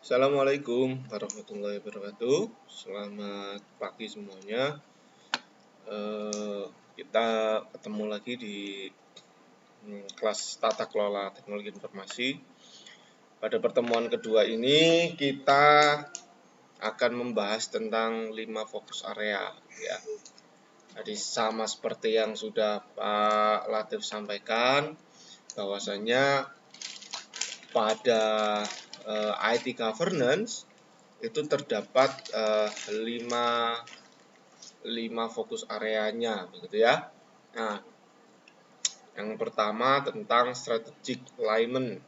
Assalamualaikum warahmatullahi wabarakatuh. Selamat pagi semuanya. Kita ketemu lagi di kelas Tata Kelola Teknologi Informasi. Pada pertemuan kedua ini kita akan membahas tentang 5 fokus area, ya. Jadi sama seperti yang sudah Pak Latif sampaikan, bahwasanya pada IT governance itu terdapat 5 fokus areanya, begitu ya. Nah, yang pertama tentang strategic alignment,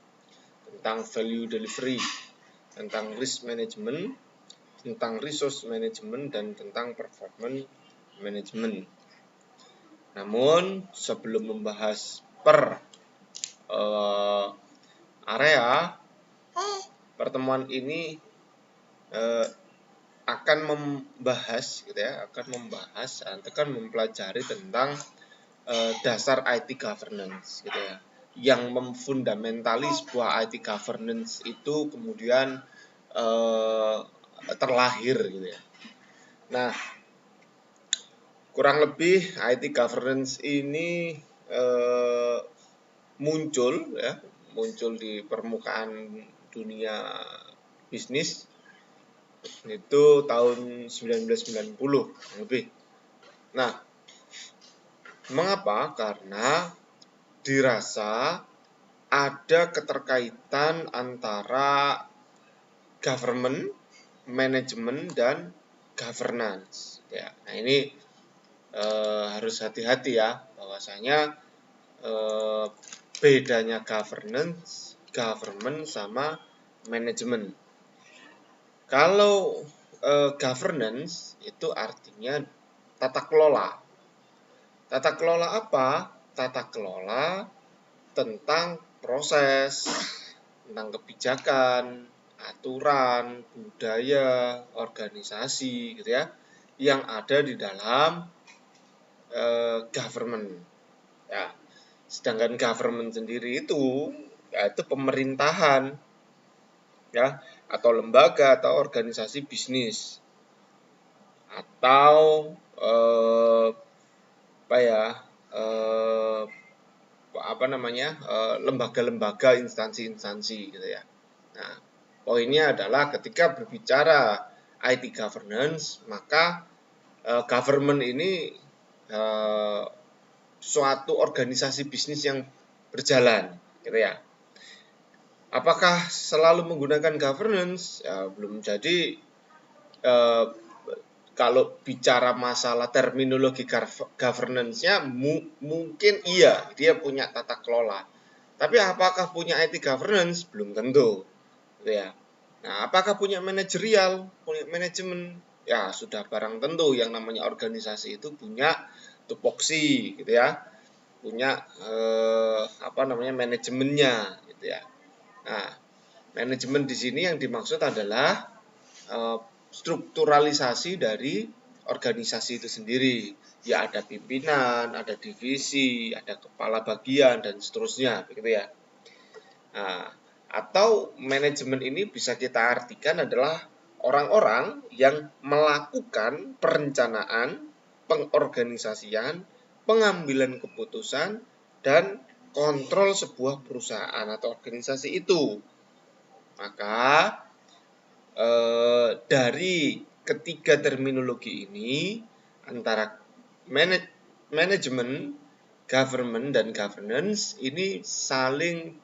tentang value delivery, tentang risk management, tentang resource management, dan tentang performance management. Namun sebelum membahas per area, pertemuan ini akan membahas, gitu ya, akan mempelajari tentang dasar IT governance, gitu ya, yang memfundamentali sebuah IT governance itu kemudian terlahir, gitu ya. Nah, kurang lebih IT governance ini muncul di permukaan dunia bisnis itu tahun 1990 lebih. Nah, mengapa? Karena dirasa ada keterkaitan antara government, manajemen, dan governance. Ya, nah ini harus hati-hati ya, bahwasanya bedanya governance, government, sama manajemen. Kalau governance itu artinya tata kelola. Tata kelola apa? Tata kelola tentang proses, tentang kebijakan, aturan, budaya, organisasi, gitu ya, yang ada di dalam government. Ya, sedangkan government sendiri itu yaitu pemerintahan, ya, atau lembaga atau organisasi bisnis, atau lembaga-lembaga, instansi-instansi, gitu ya. Nah, poinnya adalah ketika berbicara IT governance, maka government ini suatu organisasi bisnis yang berjalan, gitu ya. Apakah selalu menggunakan governance? Ya, belum jadi. Kalau bicara masalah terminologi governance-nya, mungkin iya, dia punya tata kelola. Tapi apakah punya IT governance? Belum tentu, gitu ya. Nah, apakah punya manajerial, punya manajemen? Ya, sudah barang tentu. Yang namanya organisasi itu punya tupoksi, gitu ya, punya manajemennya, gitu ya. Nah, manajemen di sini yang dimaksud adalah strukturalisasi dari organisasi itu sendiri. Ya, ada pimpinan, ada divisi, ada kepala bagian, dan seterusnya, begitu ya. Nah, atau manajemen ini bisa kita artikan adalah orang-orang yang melakukan perencanaan, pengorganisasian, pengambilan keputusan, dan kontrol sebuah perusahaan atau organisasi itu. Maka dari ketiga terminologi ini, antara manajemen, government, dan governance ini saling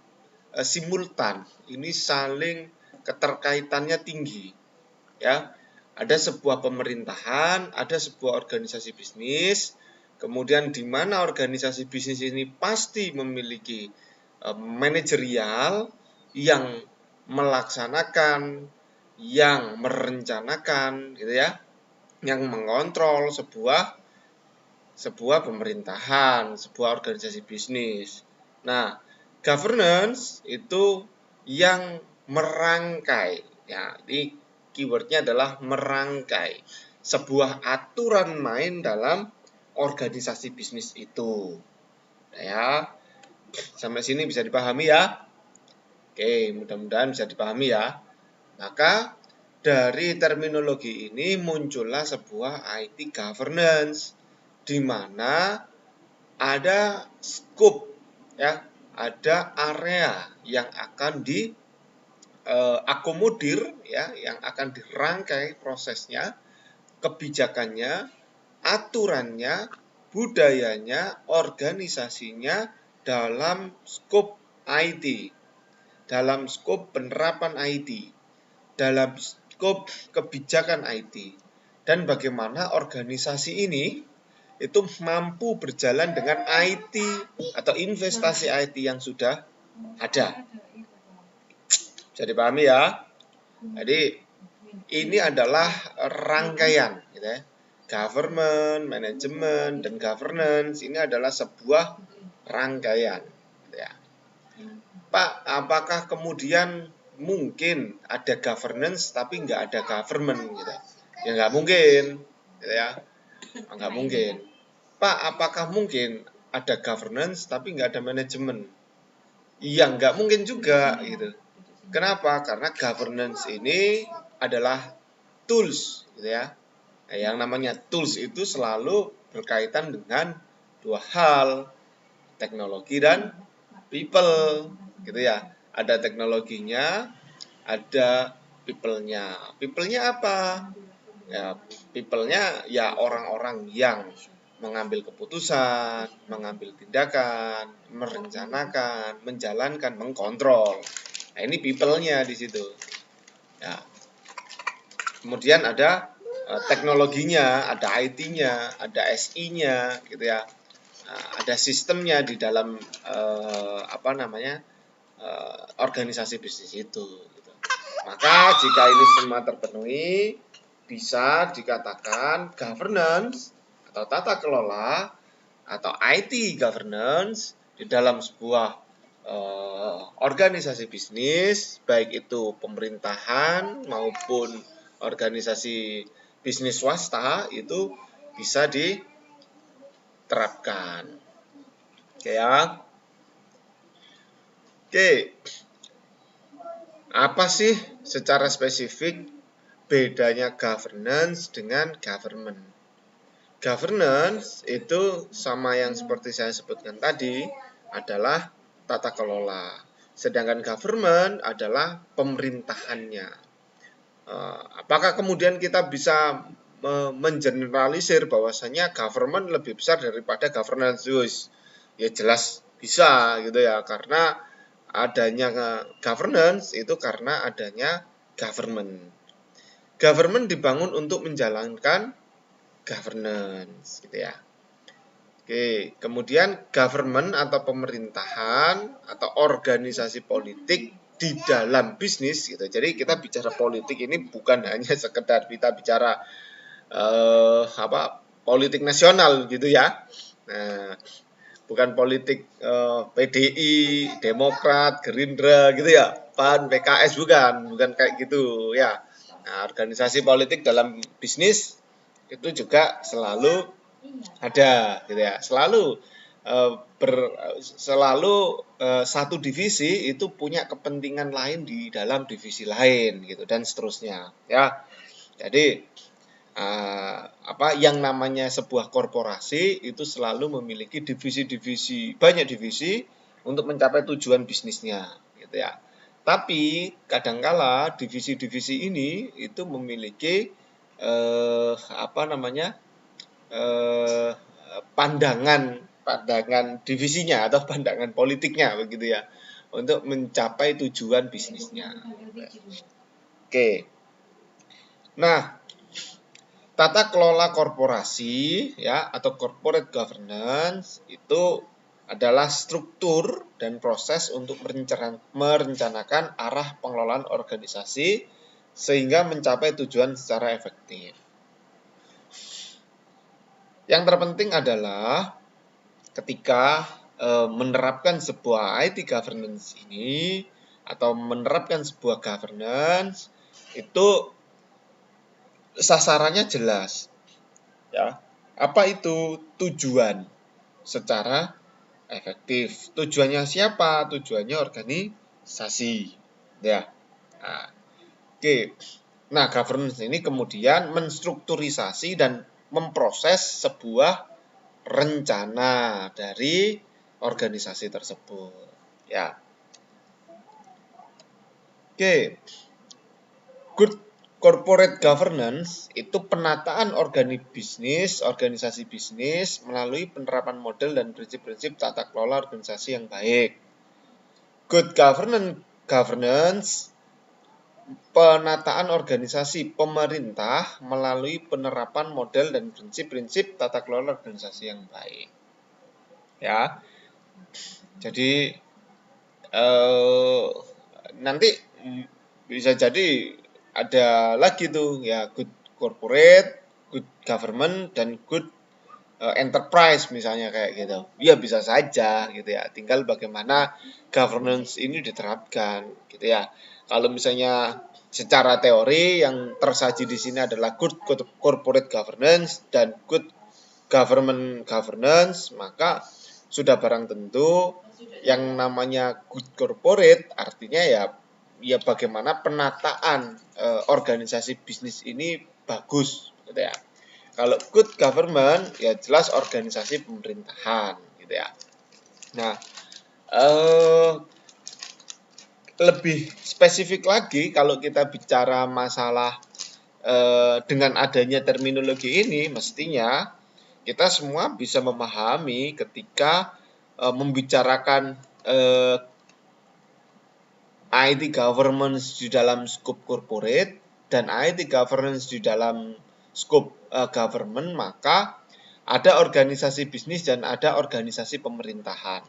simultan, ini saling keterkaitannya tinggi, ya. Ada sebuah pemerintahan, ada sebuah organisasi bisnis, kemudian di mana organisasi bisnis ini pasti memiliki manajerial yang melaksanakan, yang merencanakan, gitu ya, yang mengontrol sebuah pemerintahan, sebuah organisasi bisnis. Nah, governance itu yang merangkai, ya, ini keywordnya adalah merangkai sebuah aturan main dalam organisasi bisnis itu. Ya, sampai sini bisa dipahami ya? Oke, mudah-mudahan bisa dipahami ya. Maka dari terminologi ini muncullah sebuah IT governance, di mana ada scope, ya, ada area yang akan diakomodir, ya, yang akan dirangkai prosesnya, kebijakannya, aturannya, budayanya, organisasinya dalam skop IT, dalam skop penerapan IT, dalam skop kebijakan IT, dan bagaimana organisasi ini itu mampu berjalan dengan IT atau investasi IT yang sudah ada. Bisa dipahami ya? Jadi ini adalah rangkaian, gitu ya. Government, manajemen, dan governance ini adalah sebuah rangkaian. Gitu ya. Pak, apakah kemudian mungkin ada governance tapi nggak ada government? Gitu? Ya nggak mungkin, gitu ya. Nggak mungkin. Pak, apakah mungkin ada governance tapi nggak ada manajemen? Iya, nggak mungkin juga, gitu. Kenapa? Karena governance ini adalah tools, gitu ya. Nah, yang namanya tools itu selalu berkaitan dengan dua hal, teknologi dan people, gitu ya. Ada teknologinya, ada people-nya. People-nya apa? Ya, people-nya ya orang-orang yang mengambil keputusan, mengambil tindakan, merencanakan, menjalankan, mengkontrol. Nah, ini people-nya di situ. Ya. Kemudian ada teknologinya, ada IT-nya, ada SI-nya, gitu ya. Nah, ada sistemnya di dalam organisasi bisnis itu. Gitu. Maka jika ini semua terpenuhi, bisa dikatakan governance atau tata kelola atau IT governance di dalam sebuah organisasi bisnis, baik itu pemerintahan maupun organisasi bisnis swasta, itu bisa diterapkan. Oke ya. Oke. Apa sih secara spesifik bedanya governance dengan government? Governance itu sama yang seperti saya sebutkan tadi, adalah tata kelola. Sedangkan government adalah pemerintahannya. Apakah kemudian kita bisa mengeneralisir bahwasanya government lebih besar daripada governance? Ya jelas bisa, gitu ya, karena adanya governance itu karena adanya government. Government dibangun untuk menjalankan governance, gitu ya. Oke, kemudian government atau pemerintahan atau organisasi politik di dalam bisnis, gitu. Jadi kita bicara politik ini bukan hanya sekedar kita bicara politik nasional, gitu ya. Nah, bukan politik PDI, Demokrat, Gerindra, gitu ya. PAN, PKS, bukan kayak gitu ya. Nah, organisasi politik dalam bisnis itu juga selalu ada, gitu ya. Selalu satu divisi itu punya kepentingan lain di dalam divisi lain, gitu, dan seterusnya, ya. Jadi yang namanya sebuah korporasi itu selalu memiliki divisi-divisi, banyak divisi untuk mencapai tujuan bisnisnya, gitu ya. Tapi kadangkala divisi-divisi ini itu memiliki pandangan divisinya atau pandangan politiknya, begitu ya, untuk mencapai tujuan bisnisnya. Oke. Nah, tata kelola korporasi, ya, atau corporate governance itu adalah struktur dan proses untuk merencanakan arah pengelolaan organisasi sehingga mencapai tujuan secara efektif. Yang terpenting adalah ketika menerapkan sebuah IT governance ini atau menerapkan sebuah governance itu sasarannya jelas, ya. Apa itu tujuan secara efektif? Tujuannya siapa? Tujuannya organisasi, ya. Nah, Oke. Nah, governance ini kemudian menstrukturisasi dan memproses sebuah rencana dari organisasi tersebut. Ya. Oke. Good corporate governance itu penataan organisasi bisnis melalui penerapan model dan prinsip-prinsip tata kelola organisasi yang baik. Good governance penataan organisasi pemerintah melalui penerapan model dan prinsip-prinsip tata kelola organisasi yang baik. Ya, jadi nanti bisa jadi ada lagi tuh ya good corporate, good government, dan good enterprise misalnya kayak gitu. Ya bisa saja gitu ya. Tinggal bagaimana governance ini diterapkan gitu ya. Kalau misalnya secara teori yang tersaji di sini adalah good corporate governance dan good government governance, maka sudah barang tentu yang namanya good corporate artinya ya bagaimana penataan organisasi bisnis ini bagus gitu ya. Kalau good government ya jelas organisasi pemerintahan gitu ya. Nah, lebih spesifik lagi kalau kita bicara masalah dengan adanya terminologi ini, mestinya kita semua bisa memahami ketika membicarakan IT governance di dalam scope corporate dan IT governance di dalam scope government, maka ada organisasi bisnis dan ada organisasi pemerintahan.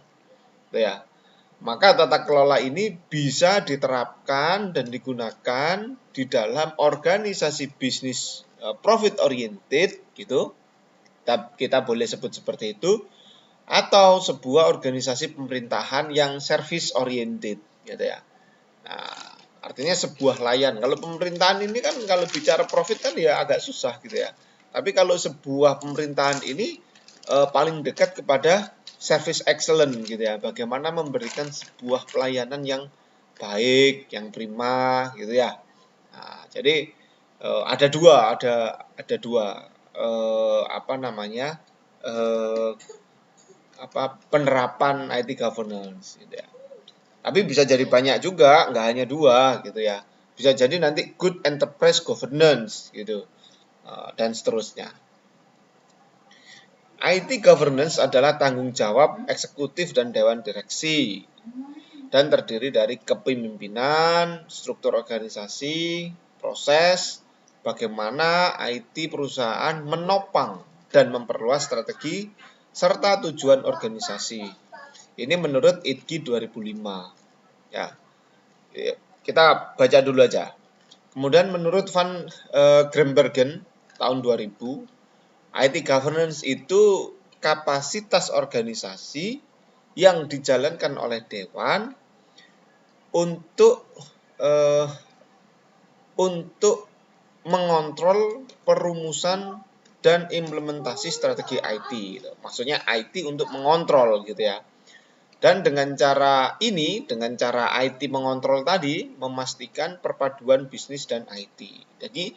Ya. Maka tata kelola ini bisa diterapkan dan digunakan di dalam organisasi bisnis profit oriented gitu. Kita boleh sebut seperti itu, atau sebuah organisasi pemerintahan yang service oriented gitu ya. Nah, artinya sebuah layan. Kalau pemerintahan ini kan kalau bicara profit kan ya agak susah gitu ya. Tapi kalau sebuah pemerintahan ini paling dekat kepada service excellent gitu ya. Bagaimana memberikan sebuah pelayanan yang baik, yang prima gitu ya. Nah, jadi ada dua penerapan IT governance gitu ya. Tapi bisa jadi banyak juga, nggak hanya dua gitu ya. Bisa jadi nanti good enterprise governance gitu dan seterusnya. IT governance adalah tanggung jawab eksekutif dan dewan direksi dan terdiri dari kepemimpinan, struktur organisasi, proses, bagaimana IT perusahaan menopang dan memperluas strategi serta tujuan organisasi. Ini menurut IDGI 2005. Ya, kita baca dulu aja. Kemudian menurut Van Grimbergen tahun 2000, IT governance itu kapasitas organisasi yang dijalankan oleh dewan untuk mengontrol perumusan dan implementasi strategi IT. Gitu. Maksudnya IT untuk mengontrol gitu ya. Dan dengan cara ini, dengan cara IT mengontrol tadi, memastikan perpaduan bisnis dan IT. Jadi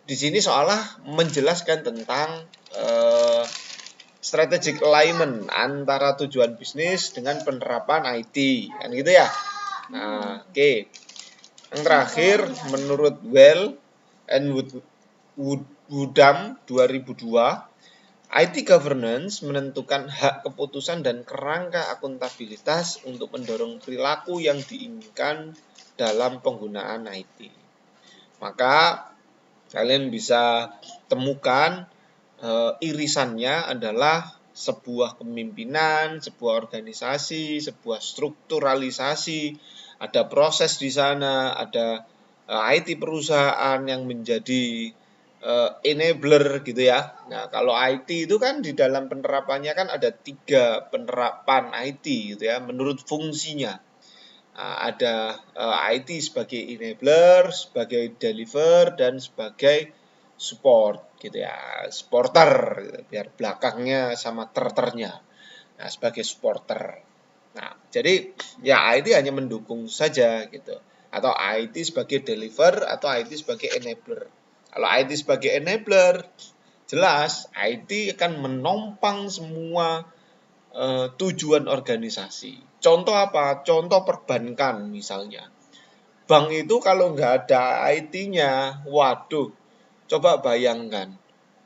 di sini seolah menjelaskan tentang strategic alignment antara tujuan bisnis dengan penerapan IT, kan gitu ya. Nah, oke. Yang terakhir, menurut Well and Woodham 2002, IT governance menentukan hak keputusan dan kerangka akuntabilitas untuk mendorong perilaku yang diinginkan dalam penggunaan IT. Maka kalian bisa temukan irisannya adalah sebuah kepemimpinan, sebuah organisasi, sebuah strukturalisasi, ada proses di sana, ada IT perusahaan yang menjadi enabler gitu ya. Nah, kalau IT itu kan di dalam penerapannya kan ada 3 penerapan IT gitu ya, menurut fungsinya. Nah, ada IT sebagai enabler, sebagai deliver, dan sebagai support gitu ya, supporter gitu, biar belakangnya sama terternya. Nah, sebagai supporter. Nah, jadi ya IT hanya mendukung saja gitu. Atau IT sebagai deliver atau IT sebagai enabler. Kalau IT sebagai enabler, jelas IT akan menopang semua tujuan organisasi. Contoh apa? Contoh perbankan misalnya. Bank itu kalau nggak ada IT-nya, waduh, coba bayangkan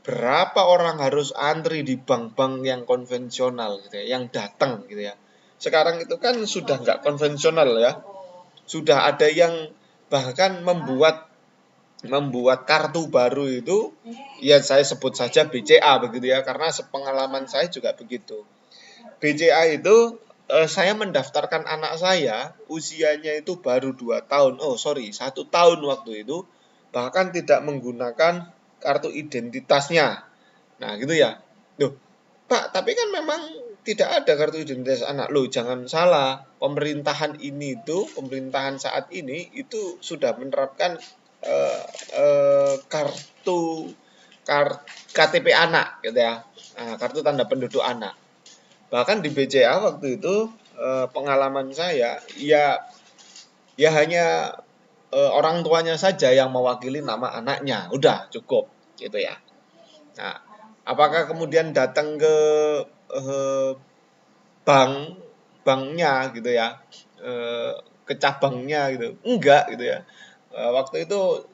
berapa orang harus antri di bank-bank yang konvensional gitu ya, yang datang gitu ya. Sekarang itu kan sudah nggak konvensional ya, sudah ada yang bahkan membuat kartu baru itu, ya saya sebut saja BCA begitu ya, karena sepengalaman saya juga begitu. BCA itu saya mendaftarkan anak saya, usianya itu baru 2 tahun, 1 tahun waktu itu, bahkan tidak menggunakan kartu identitasnya. Nah gitu ya. Loh, Pak, tapi kan memang tidak ada kartu identitas anak. Loh, jangan salah. Pemerintahan saat ini itu sudah menerapkan kartu KTP anak gitu ya. Nah, kartu tanda penduduk anak. Bahkan di BCA waktu itu pengalaman saya ya hanya orang tuanya saja yang mewakili nama anaknya. Udah cukup gitu ya. Nah, apakah kemudian datang ke banknya gitu ya, ke cabangnya gitu? Enggak gitu ya. Waktu itu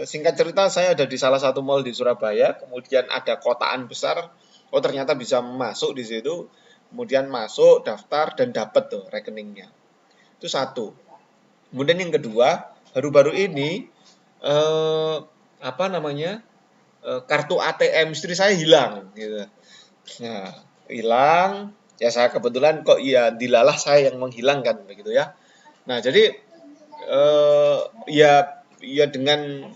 singkat cerita saya ada di salah satu mall di Surabaya, kemudian ada kotaan besar, ternyata bisa masuk di situ, kemudian masuk daftar dan dapat tuh rekeningnya. Itu satu. Kemudian yang kedua, baru-baru ini kartu ATM istri saya hilang gitu. Nah, hilang, ya saya kebetulan kok ya dilalah saya yang menghilangkan begitu ya. Nah, jadi ya dengan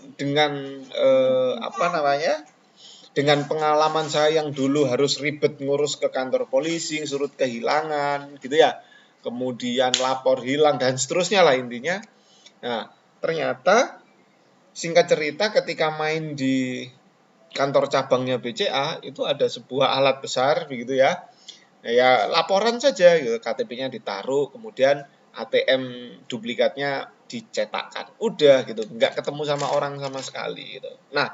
dengan pengalaman saya yang dulu harus ribet ngurus ke kantor polisi, surut kehilangan gitu ya. Kemudian lapor hilang dan seterusnya lah intinya. Nah, ternyata singkat cerita ketika main di kantor cabangnya BCA itu ada sebuah alat besar begitu ya. Ya laporan saja gitu, KTP-nya ditaruh, kemudian ATM duplikatnya dicetakkan. Udah gitu, nggak ketemu sama orang sama sekali gitu. Nah,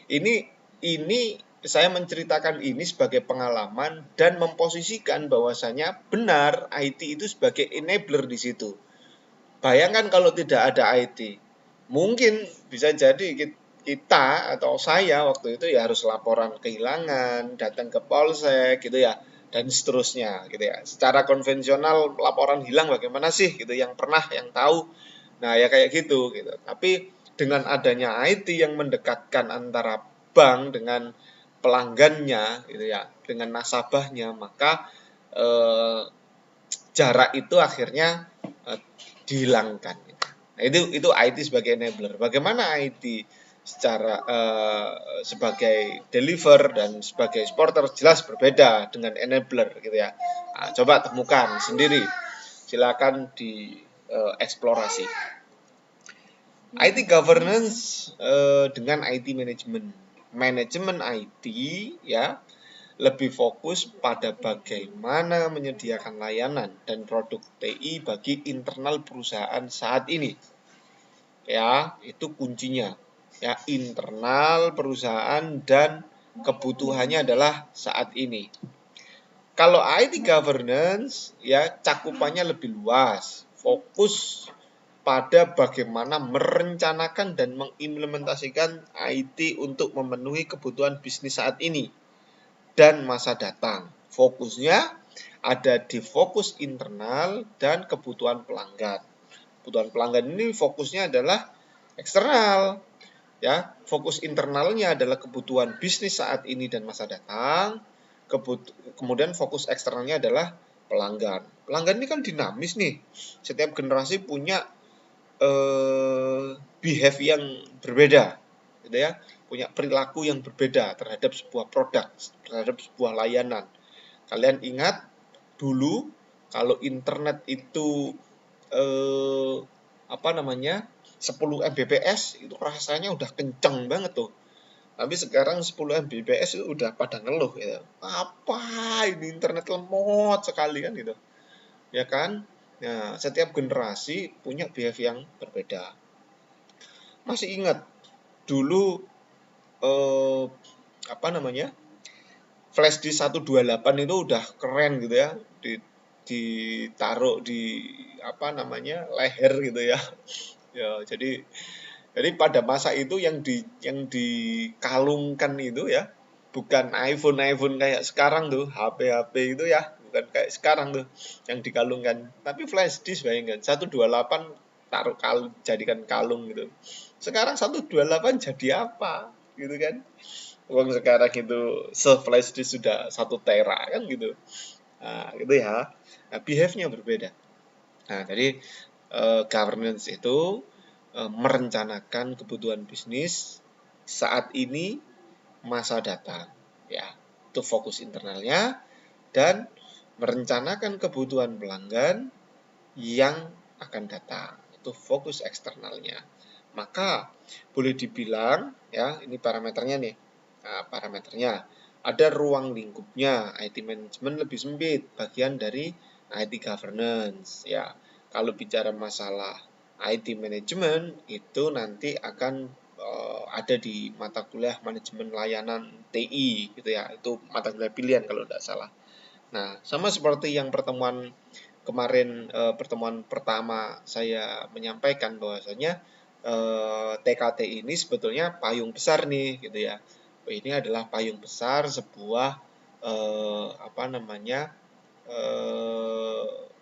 ini saya menceritakan ini sebagai pengalaman dan memposisikan bahwasanya benar IT itu sebagai enabler di situ. Bayangkan kalau tidak ada IT, mungkin bisa jadi kita atau saya waktu itu ya harus laporan kehilangan, datang ke polsek gitu ya, dan seterusnya gitu ya. Secara konvensional laporan hilang bagaimana sih gitu, yang pernah, yang tahu. Nah ya kayak gitu gitu. Tapi dengan adanya IT yang mendekatkan antara bank dengan pelanggannya gitu ya, dengan nasabahnya, maka jarak itu akhirnya dihilangkan. Nah, itu IT sebagai enabler. Bagaimana IT secara sebagai deliver dan sebagai supporter jelas berbeda dengan enabler gitu ya. Nah, coba temukan sendiri. Silakan dieksplorasi. IT governance dengan IT management. Manajemen IT ya lebih fokus pada bagaimana menyediakan layanan dan produk TI bagi internal perusahaan saat ini. Ya, itu kuncinya. Ya, internal perusahaan dan kebutuhannya adalah saat ini. Kalau IT governance ya cakupannya lebih luas, fokus pada bagaimana merencanakan dan mengimplementasikan IT untuk memenuhi kebutuhan bisnis saat ini dan masa datang. Fokusnya ada di fokus internal dan kebutuhan pelanggan. Kebutuhan pelanggan ini fokusnya adalah eksternal. Ya, fokus internalnya adalah kebutuhan bisnis saat ini dan masa datang. Kemudian fokus eksternalnya adalah pelanggan. Pelanggan ini kan dinamis nih. Setiap generasi punya behavior yang berbeda, gitu ya, punya perilaku yang berbeda terhadap sebuah produk, terhadap sebuah layanan. Kalian ingat dulu kalau internet itu 10 Mbps itu rasanya udah kenceng banget tuh. Tapi sekarang 10 Mbps itu udah pada ngeluh gitu. Apa ini internet lemot sekali kan gitu. Ya kan? Nah, setiap generasi punya behavior yang berbeda. Masih ingat dulu apa namanya? Flash disk 128 itu udah keren gitu ya. Ditaruh di apa namanya? Leher gitu ya. Ya, jadi pada masa itu yang dikalungkan itu ya bukan iPhone kayak sekarang tuh, HP itu ya, bukan kayak sekarang tuh yang dikalungkan, tapi flash disk. Bayangkan 128 taruh jadikan kalung gitu. Sekarang 128 jadi apa gitu kan? Uang sekarang itu se-flash disk sudah 1 tera kan gitu. Nah, gitu ya. Nah, behave-nya berbeda. Nah, jadi governance itu merencanakan kebutuhan bisnis saat ini, masa datang, ya. Itu fokus internalnya, dan merencanakan kebutuhan pelanggan yang akan datang. Itu fokus eksternalnya. Maka boleh dibilang ya, ini parameternya nih. Nah, parameternya ada ruang lingkupnya. IT management lebih sempit, bagian dari IT governance ya. Kalau bicara masalah IT management itu nanti akan ada di mata kuliah manajemen layanan TI gitu ya. Itu mata kuliah pilihan kalau tidak salah. Nah, sama seperti yang pertemuan kemarin, pertemuan pertama saya menyampaikan bahwasanya TKT ini sebetulnya payung besar nih gitu ya. Ini adalah payung besar sebuah apa namanya,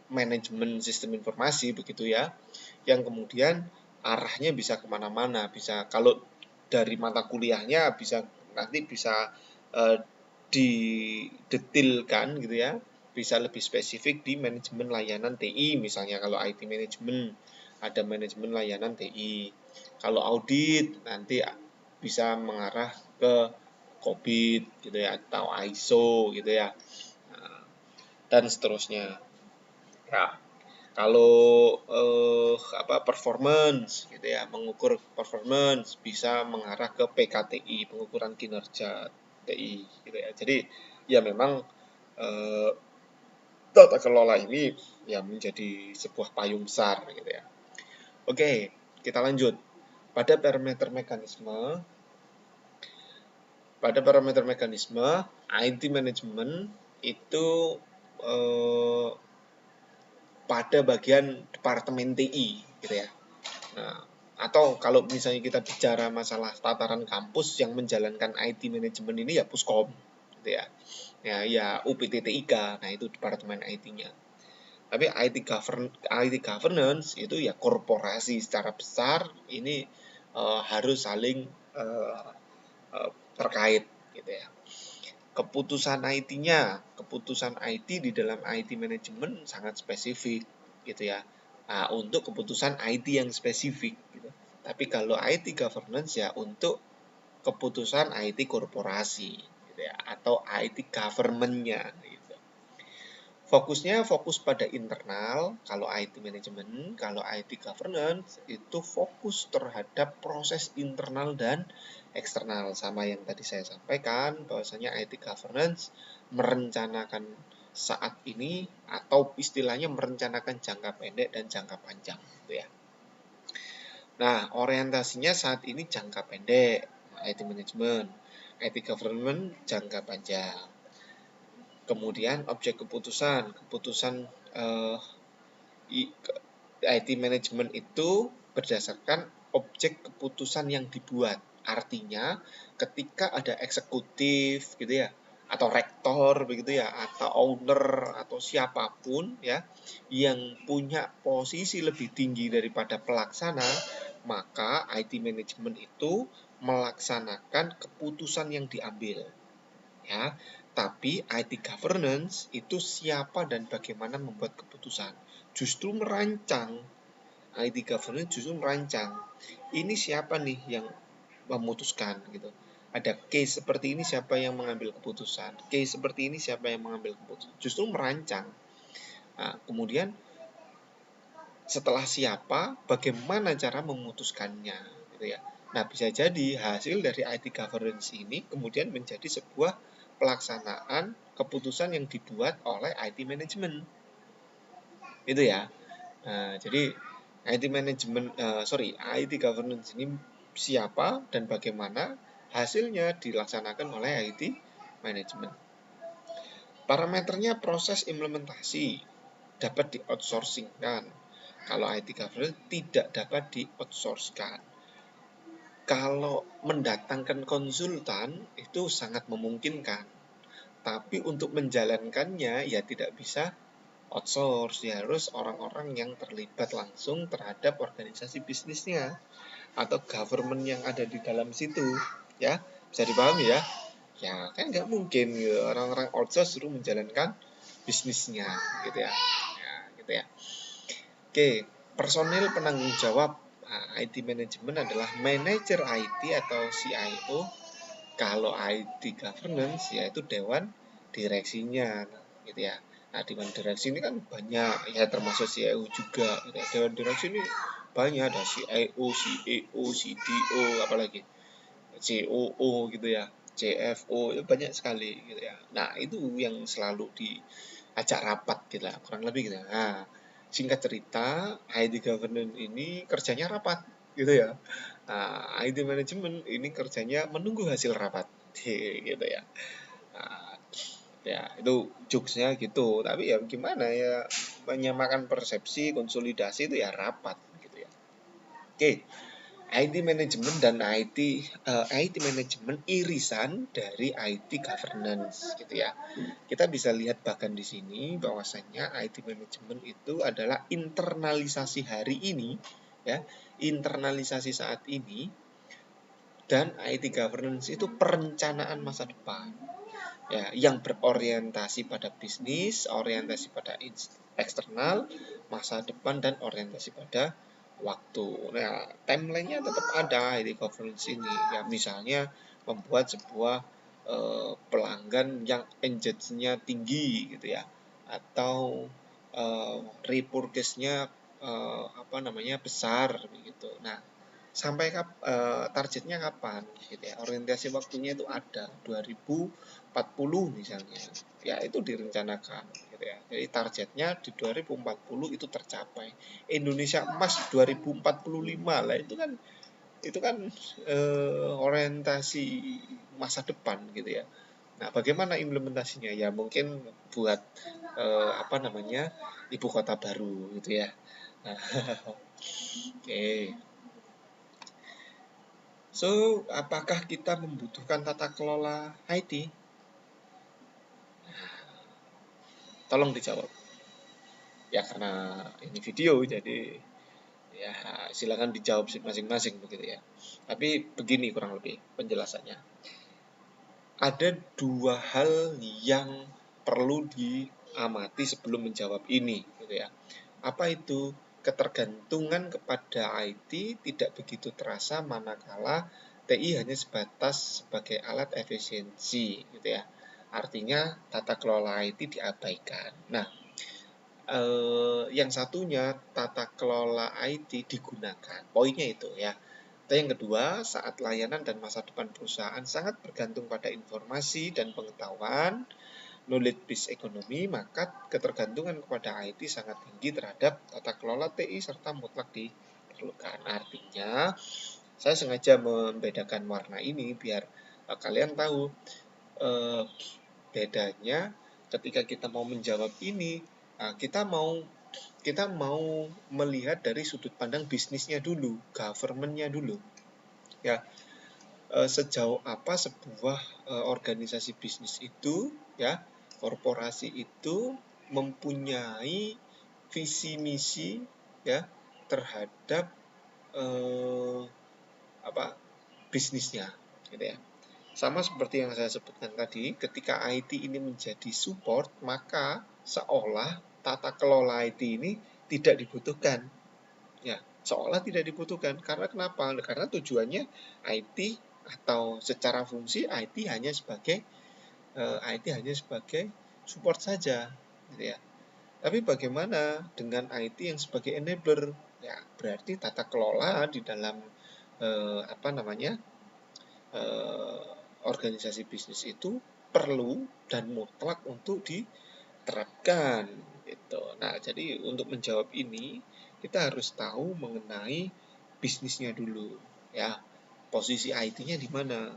manajemen sistem informasi begitu ya, yang kemudian arahnya bisa kemana-mana, bisa kalau dari mata kuliahnya bisa nanti bisa didetilkan gitu ya, bisa lebih spesifik di manajemen layanan TI misalnya. Kalau IT manajemen ada manajemen layanan TI, kalau audit nanti bisa mengarah ke COVID gitu ya, atau ISO gitu ya, dan seterusnya ya. Kalau performance gitu ya, mengukur performance bisa mengarah ke PKTI, pengukuran kinerja TI gitu ya. Jadi ya memang tata kelola ini ya menjadi sebuah payung besar gitu ya. Oke, kita lanjut. Pada parameter mekanisme IT management itu pada bagian departemen TI gitu ya. Nah, atau kalau misalnya kita bicara masalah tataran kampus, yang menjalankan IT management ini ya Puskom gitu ya. Ya UPTTIK. Nah, itu departemen IT-nya. Tapi IT governance itu ya korporasi secara besar ini harus saling terkait gitu ya. Keputusan IT di dalam IT manajemen sangat spesifik gitu ya. Nah, untuk keputusan IT yang spesifik gitu. Tapi kalau IT governance ya untuk keputusan IT korporasi gitu ya, atau IT government-nya gitu. Fokus pada internal kalau IT manajemen, kalau IT governance itu fokus terhadap proses internal dan eksternal. Sama yang tadi saya sampaikan bahwasanya IT governance merencanakan saat ini, atau istilahnya merencanakan jangka pendek dan jangka panjang gitu ya. Nah, orientasinya saat ini jangka pendek, IT management, IT government jangka panjang. Kemudian objek keputusan IT management itu berdasarkan objek keputusan yang dibuat. Artinya ketika ada eksekutif gitu ya, atau rektor begitu ya, atau owner atau siapapun ya yang punya posisi lebih tinggi daripada pelaksana, maka IT management itu melaksanakan keputusan yang diambil ya. Tapi IT governance itu siapa dan bagaimana membuat keputusan. Justru merancang. IT governance justru merancang. Ini siapa nih yang memutuskan gitu. Ada case seperti ini, siapa yang mengambil keputusan. Case seperti ini, siapa yang mengambil keputusan. Justru merancang. Nah, kemudian setelah siapa, bagaimana cara memutuskannya gitu ya. Nah, bisa jadi hasil dari IT governance ini kemudian menjadi sebuah pelaksanaan keputusan yang dibuat oleh IT management. Itu ya. Nah, jadi IT governance ini siapa dan bagaimana hasilnya dilaksanakan oleh IT management. Parameternya proses implementasi dapat di-outsourcingkan. Kalau IT governance tidak dapat di-outsourcekan. Kalau mendatangkan konsultan itu sangat memungkinkan. Tapi untuk menjalankannya ya tidak bisa outsource, ya harus orang-orang yang terlibat langsung terhadap organisasi bisnisnya atau government yang ada di dalam situ, ya bisa dipahami ya. Ya kan nggak mungkin gitu orang-orang outsource suruh menjalankan bisnisnya gitu ya. Ya gitu ya. Oke, personil penanggung jawab IT management adalah manajer IT atau CIO. Kalau IT governance yaitu dewan direksinya gitu ya. Nah, dewan direksi ini kan banyak ya, termasuk CIO juga gitu ya. Dewan direksi ini banyak, ada CIO, CEO, CDO, apalagi COO gitu ya, CFO, itu banyak sekali gitu ya. Nah, itu yang selalu diajak rapat gitu lah, kurang lebih gitu. Nah, singkat cerita, IT governance ini kerjanya rapat gitu ya. Nah, IT management ini kerjanya menunggu hasil rapat gitu ya. Nah, ya itu jokesnya gitu. Tapi ya gimana ya, menyamakan persepsi, konsolidasi itu ya rapat gitu ya. Oke. IT management dan IT management irisan dari IT governance gitu ya. Kita bisa lihat bahkan di sini bahwasannya IT management itu adalah internalisasi hari ini ya, internalisasi saat ini, dan IT governance itu perencanaan masa depan. Ya, yang berorientasi pada bisnis, orientasi pada eksternal, masa depan, dan orientasi pada waktu. Nah, timelinenya tetap ada di governance ini. Ya, misalnya membuat sebuah pelanggan yang engage-nya tinggi gitu ya, atau repurchase-nya besar begitu. Nah, sampai targetnya kapan gitu ya, orientasi waktunya itu ada 2040 misalnya, ya itu direncanakan gitu ya. Jadi targetnya di 2040 itu tercapai, Indonesia emas 2045 lah, itu kan orientasi masa depan gitu ya. Nah, bagaimana implementasinya ya, mungkin buat ibu kota baru gitu ya. Nah, oke. So, apakah kita membutuhkan tata kelola IT? Tolong dijawab. Ya karena ini video, jadi ya silakan dijawab masing-masing begitu ya. Tapi begini kurang lebih penjelasannya. Ada dua hal yang perlu diamati sebelum menjawab ini, gitu ya. Apa itu? Ketergantungan kepada IT tidak begitu terasa manakala TI hanya sebatas sebagai alat efisiensi, gitu ya. Artinya tata kelola IT diabaikan. Nah, yang satunya tata kelola IT digunakan. Poinnya itu ya. Dan yang kedua, saat layanan dan masa depan perusahaan sangat bergantung pada informasi dan pengetahuan, knowledge-based economy, maka ketergantungan kepada IT sangat tinggi terhadap tata kelola TI serta mutlak diperlukan. Artinya, saya sengaja membedakan warna ini biar kalian tahu bedanya ketika kita mau menjawab ini. Kita mau melihat dari sudut pandang bisnisnya dulu, government-nya dulu. Ya, sejauh apa sebuah organisasi bisnis itu, ya, korporasi itu mempunyai visi misi ya terhadap bisnisnya, gitu ya. Sama seperti yang saya sebutkan tadi, ketika IT ini menjadi support, maka seolah tata kelola IT ini tidak dibutuhkan. Ya, seolah tidak dibutuhkan. Karena kenapa? Karena tujuannya IT atau secara fungsi IT hanya sebagai support saja, gitu ya. Tapi bagaimana dengan IT yang sebagai enabler? Ya, berarti tata kelola di dalam organisasi bisnis itu perlu dan mutlak untuk diterapkan, Gitu. Nah, jadi untuk menjawab ini kita harus tahu mengenai bisnisnya dulu, ya. Posisi IT-nya di mana?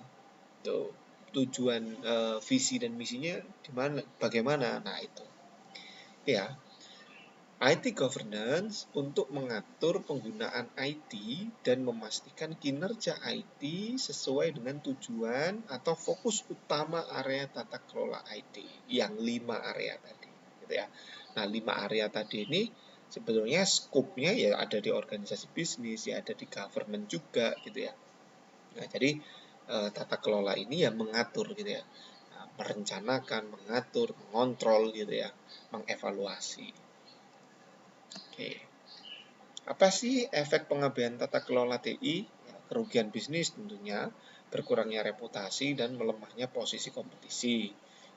Tuh, tujuan visi dan misinya di mana? Bagaimana? Nah, itu. Ya, IT governance untuk mengatur penggunaan IT dan memastikan kinerja IT sesuai dengan tujuan atau fokus utama area tata kelola IT yang 5 area tadi, gitu ya. Nah, 5 area tadi ini sebetulnya skopnya ya ada di organisasi bisnis, ya ada di government juga, gitu ya. Nah, jadi tata kelola ini ya mengatur, gitu ya. Nah, merencanakan, mengatur, mengontrol, gitu ya, mengevaluasi. Oke. Apa sih efek pengabaian tata kelola TI? Ya, kerugian bisnis tentunya, berkurangnya reputasi dan melemahnya posisi kompetisi.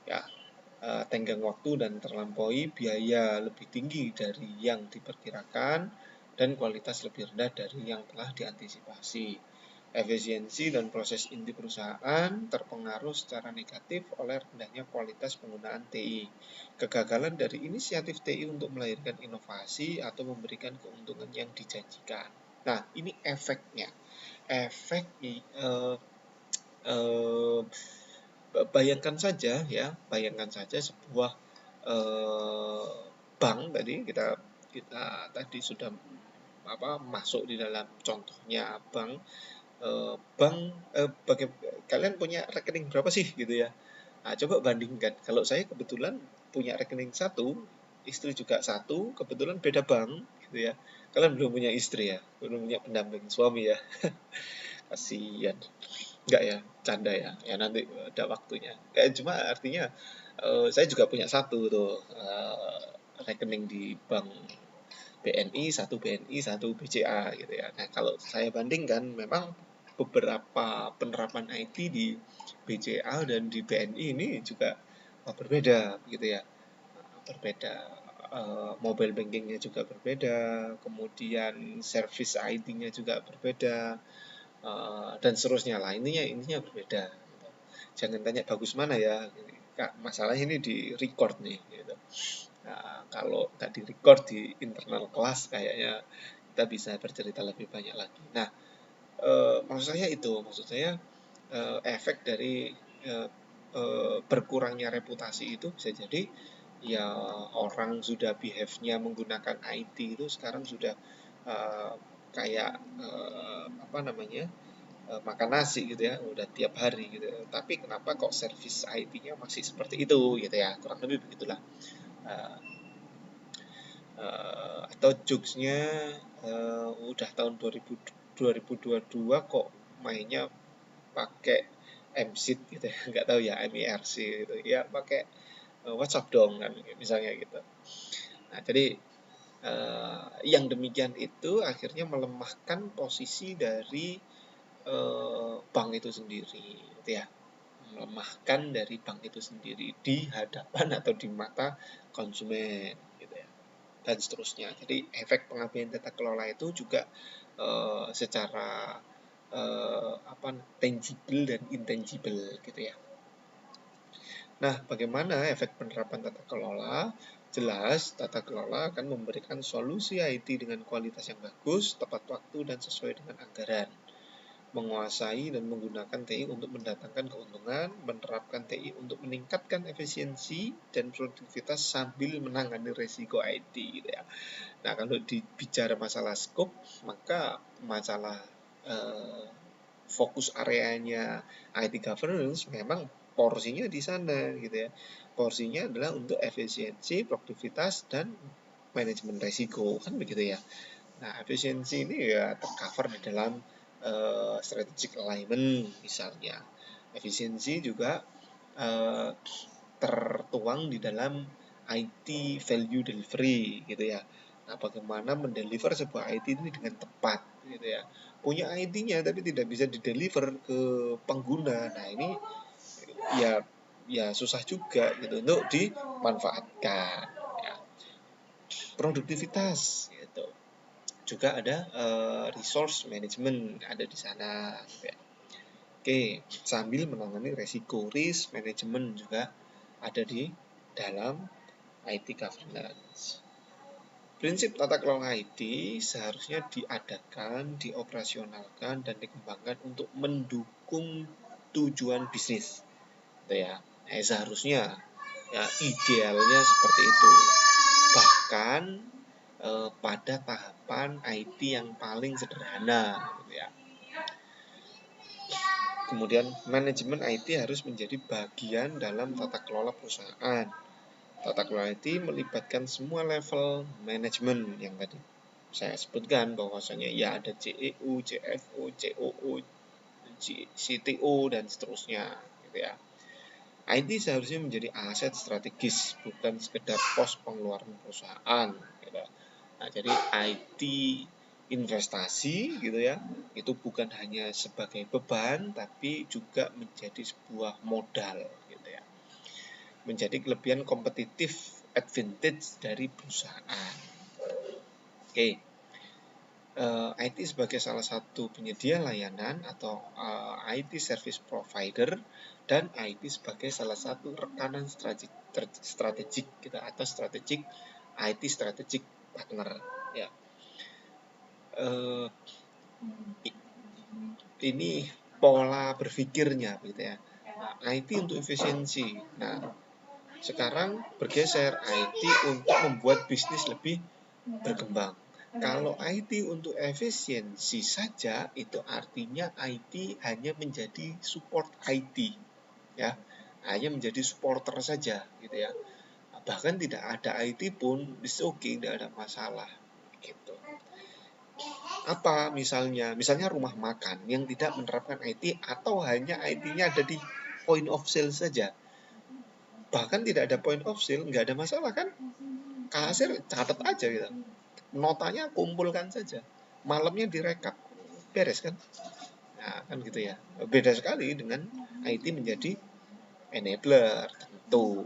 Ya, tenggang waktu dan terlampaui biaya lebih tinggi dari yang diperkirakan dan kualitas lebih rendah dari yang telah diantisipasi. Efisiensi dan proses inti perusahaan terpengaruh secara negatif oleh rendahnya kualitas penggunaan TI. Kegagalan dari inisiatif TI untuk melahirkan inovasi atau memberikan keuntungan yang dijanjikan. Nah, ini efeknya. Efek eh, bayangkan saja ya, bayangkan saja sebuah bank tadi kita kita tadi sudah masuk di dalam contohnya bank bank kalian punya rekening berapa sih gitu ya. Nah, coba bandingkan. Kalau saya kebetulan punya rekening satu, istri juga satu, kebetulan beda bank gitu ya. Kalian belum punya istri ya, belum punya pendamping suami ya. Kasihan. Enggak ya, canda ya. Ya nanti ada waktunya. Kayak cuma artinya saya juga punya satu tuh rekening di bank BNI, satu BNI, satu BCA gitu ya. Nah, kalau saya bandingkan memang beberapa penerapan IT di BCA dan di BNI ini juga berbeda gitu ya. Berbeda. Mobile bankingnya juga berbeda, kemudian service IT-nya juga berbeda, dan seterusnya lah. Intinya berbeda. Gitu. Jangan tanya bagus mana ya, Kak, masalahnya ini di record nih. Gitu. Nah, kalau nggak di record di internal kelas kayaknya kita bisa bercerita lebih banyak lagi. Nah, maksud saya efek dari berkurangnya reputasi itu bisa jadi ya orang sudah behave-nya menggunakan IT itu sekarang sudah kayak apa namanya makan nasi gitu ya, udah tiap hari gitu. Tapi kenapa kok service IT-nya masih seperti itu gitu ya, kurang lebih begitulah. Uh, atau jokesnya udah tahun 2022 kok mainnya pakai MSID gitu ya, nggak tahu ya MIRC gitu ya, pakai WhatsApp dong kan misalnya gitu. Nah, jadi yang demikian itu akhirnya melemahkan posisi dari bank itu sendiri gitu ya, melemahkan dari bank itu sendiri di hadapan atau di mata konsumen gitu ya, dan seterusnya. Jadi efek pengabaian tata kelola itu juga secara tangible dan intangible gitu ya. Nah, bagaimana efek penerapan tata kelola? Jelas, tata kelola akan memberikan solusi IT dengan kualitas yang bagus, tepat waktu, dan sesuai dengan anggaran. Menguasai dan menggunakan TI untuk mendatangkan keuntungan, menerapkan TI untuk meningkatkan efisiensi dan produktivitas sambil menangani resiko IT gitu ya. Nah, kalau dibicara masalah scope, maka masalah eh, fokus areanya IT governance memang porsinya di sana gitu ya. Porsinya adalah untuk efisiensi, produktivitas, dan manajemen resiko kan begitu ya. Nah, efisiensi ini ya tercover di dalam strategic alignment misalnya. Efisiensi juga tertuang di dalam IT value delivery gitu ya. Nah, bagaimana mendeliver sebuah IT ini dengan tepat gitu ya. Punya IT-nya tapi tidak bisa dideliver ke pengguna. Nah, ini ya susah juga gitu untuk dimanfaatkan ya. Produktivitas gitu. Juga ada resource management ada di sana gitu ya. Oke, sambil menangani resiko, risk management juga ada di dalam IT governance. Prinsip tata kelola IT seharusnya diadakan, dioperasionalkan, dan dikembangkan untuk mendukung tujuan bisnis. Gitu ya. Seharusnya, ya idealnya seperti itu. Bahkan pada tahapan IT yang paling sederhana, gitu ya. Kemudian manajemen IT harus menjadi bagian dalam tata kelola perusahaan. Tata kelola IT melibatkan semua level manajemen yang tadi saya sebutkan, bahwasanya ya ada CEO, CFO, COO, CTO, dan seterusnya, gitu ya. IT seharusnya menjadi aset strategis, bukan sekedar pos pengeluaran perusahaan, gitu. Nah, jadi IT investasi, gitu ya, itu bukan hanya sebagai beban, tapi juga menjadi sebuah modal, gitu ya, menjadi kelebihan kompetitif advantage dari perusahaan. Oke. IT sebagai salah satu penyedia layanan atau IT service provider, dan IT sebagai salah satu rekanan strategik kita atau strategik IT strategic partner, ya. Ini pola berpikirnya, gitu ya. IT untuk efisiensi. Nah, sekarang bergeser IT untuk membuat bisnis lebih berkembang. Kalau IT untuk efisiensi saja, itu artinya IT hanya menjadi support IT, ya, hanya menjadi supporter saja, gitu ya. Bahkan tidak ada IT pun, it's okay, tidak ada masalah, gitu. Apa misalnya rumah makan yang tidak menerapkan IT atau hanya IT-nya ada di point of sale saja, bahkan tidak ada point of sale, nggak ada masalah kan? Kasir catat aja gitu, notanya kumpulkan saja, malamnya direkap, beres kan? Nah, kan gitu ya. Beda sekali dengan IT menjadi enabler, tentu.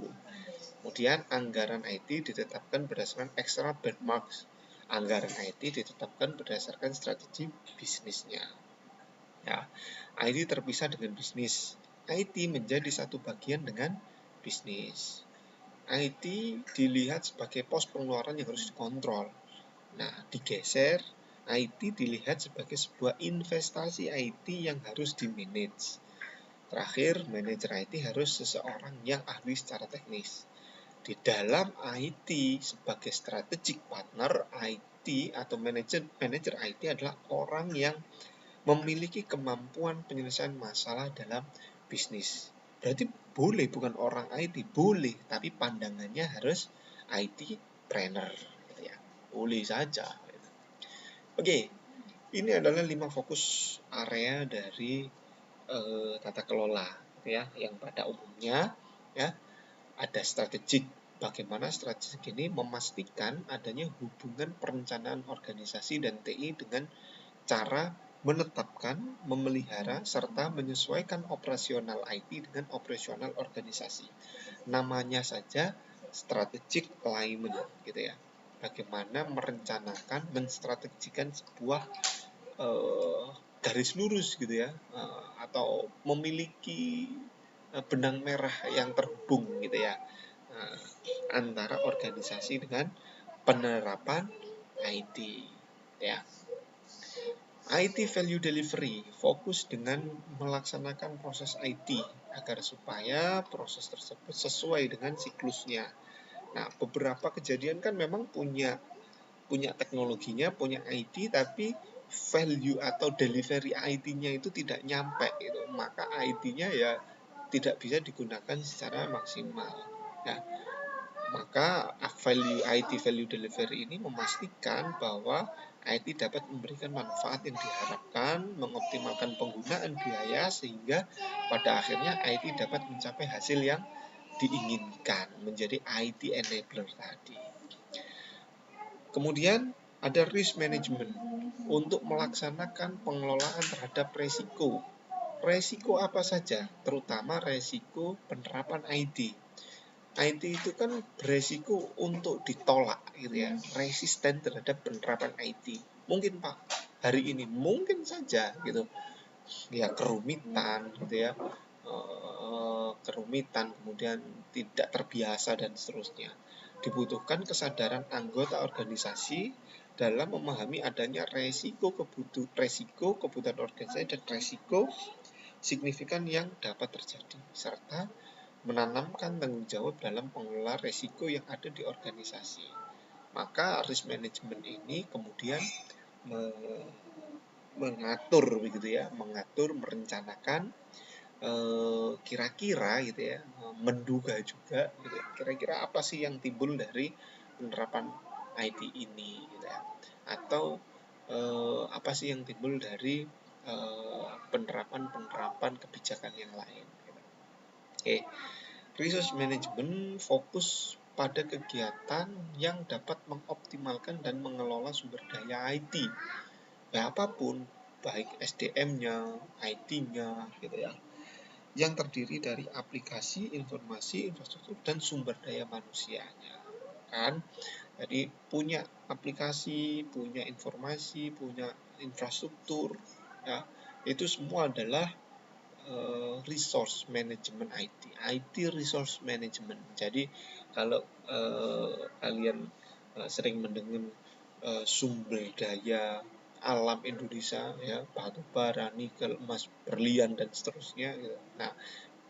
Kemudian anggaran IT ditetapkan berdasarkan external benchmarks. Anggaran IT ditetapkan berdasarkan strategi bisnisnya. Ya, IT terpisah dengan bisnis. IT menjadi satu bagian dengan bisnis. IT dilihat sebagai pos pengeluaran yang harus dikontrol. Nah, digeser, IT dilihat sebagai sebuah investasi IT yang harus dimanage. Terakhir, manajer IT harus seseorang yang ahli secara teknis. Di dalam IT sebagai strategic partner, IT atau manajer IT adalah orang yang memiliki kemampuan penyelesaian masalah dalam bisnis. Berarti boleh bukan orang IT, boleh, tapi pandangannya harus IT trainer, gitu ya. Boleh saja. Gitu. Oke, ini adalah 5 fokus area dari tata kelola, gitu ya, yang pada umumnya, ya, ada strategik. Bagaimana strategik ini memastikan adanya hubungan perencanaan organisasi dan TI dengan cara menetapkan, memelihara, serta menyesuaikan operasional IT dengan operasional organisasi. Namanya saja strategic alignment, gitu ya. Bagaimana merencanakan, menstrategikan sebuah garis lurus, gitu ya, atau memiliki benang merah yang terhubung, gitu ya, antara organisasi dengan penerapan IT, ya. IT value delivery fokus dengan melaksanakan proses IT agar supaya proses tersebut sesuai dengan siklusnya. Nah, beberapa kejadian kan memang punya teknologinya, punya IT, tapi value atau delivery IT-nya itu tidak nyampe gitu. Maka IT-nya ya tidak bisa digunakan secara maksimal. Nah, maka IT value delivery ini memastikan bahwa IT dapat memberikan manfaat yang diharapkan, mengoptimalkan penggunaan biaya, sehingga pada akhirnya IT dapat mencapai hasil yang diinginkan, menjadi IT enabler tadi. Kemudian ada risk management untuk melaksanakan pengelolaan terhadap resiko. Resiko apa saja? Terutama resiko penerapan IT. IT itu kan beresiko untuk ditolak, gitu ya, resisten terhadap penerapan IT. Mungkin Pak, hari ini mungkin saja gitu ya, kerumitan, gitu ya, kemudian tidak terbiasa dan seterusnya. dibutuhkan kesadaran anggota organisasi dalam memahami adanya resiko kebutuhan organisasi dan resiko signifikan yang dapat terjadi, serta menanamkan tanggung jawab dalam pengelola resiko yang ada di organisasi. Maka risk management ini kemudian mengatur begitu ya, merencanakan kira-kira gitu ya, menduga juga gitu ya, kira-kira apa sih yang timbul dari penerapan IT ini gitu ya, atau apa sih yang timbul dari penerapan kebijakan yang lain gitu. Oke. Resource management fokus pada kegiatan yang dapat mengoptimalkan dan mengelola sumber daya IT ya, apapun, baik SDM-nya, IT-nya gitu ya, yang terdiri dari aplikasi, informasi, infrastruktur, dan sumber daya manusianya. Kan? Jadi punya aplikasi, punya informasi, punya infrastruktur, ya, itu semua adalah resource management IT resource management. Jadi kalau kalian sering mendengar sumber daya alam Indonesia ya, batu bara, nikel, emas, berlian dan seterusnya gitu. Nah,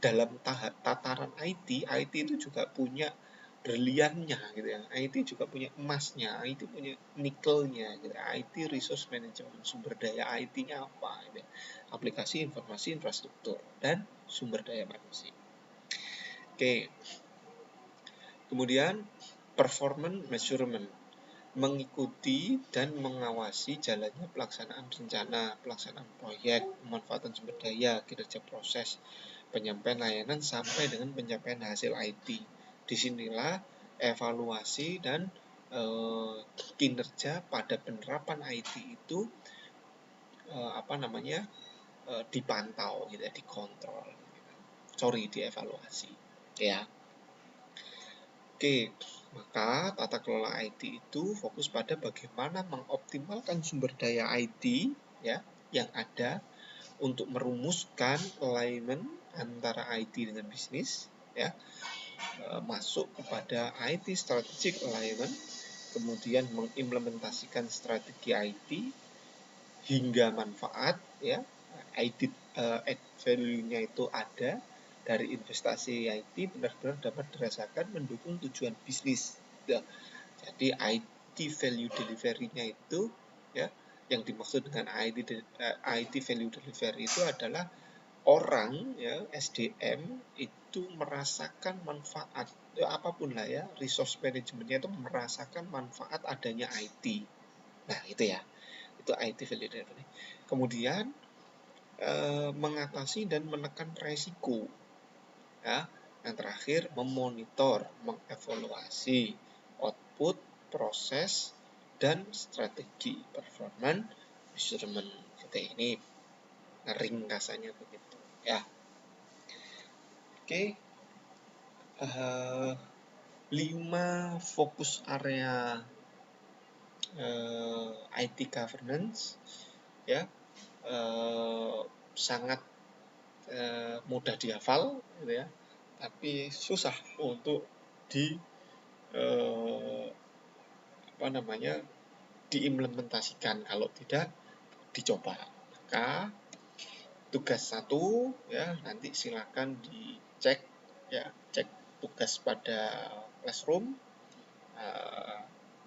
dalam tataran IT itu juga punya berliannya gitu ya. IT juga punya emasnya, IT punya nikelnya gitu. IT resource management, sumber daya IT-nya apa gitu ya. Aplikasi, informasi, infrastruktur dan sumber daya manusia. Oke. Kemudian performance measurement, mengikuti dan mengawasi jalannya pelaksanaan rencana, pelaksanaan proyek, pemanfaatan sumber daya, kinerja proses, penyampaian layanan sampai dengan pencapaian hasil IT. Disinilah evaluasi dan kinerja pada penerapan IT itu dipantau gitu ya, dikontrol, dievaluasi ya. Oke, maka tata kelola IT itu fokus pada bagaimana mengoptimalkan sumber daya IT ya yang ada untuk merumuskan alignment antara IT dengan bisnis ya, masuk kepada IT strategic alignment, kemudian mengimplementasikan strategi IT hingga manfaat ya, add value-nya itu ada dari investasi IT benar-benar dapat dirasakan mendukung tujuan bisnis. Ya. Jadi IT value delivery-nya itu ya, yang dimaksud dengan IT value delivery itu adalah orang ya, SDM itu merasakan manfaat ya, apapun lah ya, resource management-nya itu merasakan manfaat adanya IT. Nah, itu ya. Itu IT value delivery. Kemudian mengatasi dan menekan resiko. Ya, yang terakhir memonitor, mengevaluasi output, proses, dan strategi performance measurement. Seperti ini ringkasannya begitu. Ya, oke. 5 fokus area IT governance ya, sangat mudah dihafal gitu ya, tapi susah untuk diimplementasikan kalau tidak dicoba. Maka tugas 1 ya, nanti silakan dicek ya, cek tugas pada Classroom,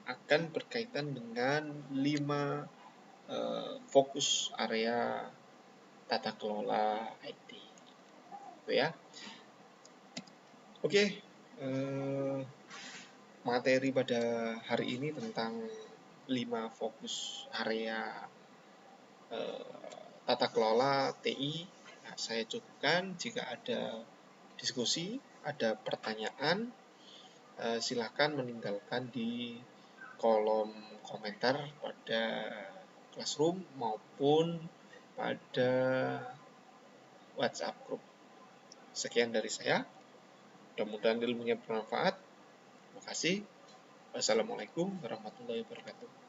akan berkaitan dengan 5 fokus area tata kelola IT. Itu ya. Oke, materi pada hari ini tentang 5 fokus area tata kelola TI. Nah, saya cukupkan. Jika ada diskusi, ada pertanyaan, silakan meninggalkan di kolom komentar pada Classroom maupun pada WhatsApp group. Sekian dari saya. Mudah-mudahan ilmunya bermanfaat. Terima kasih. Wassalamualaikum warahmatullahi wabarakatuh.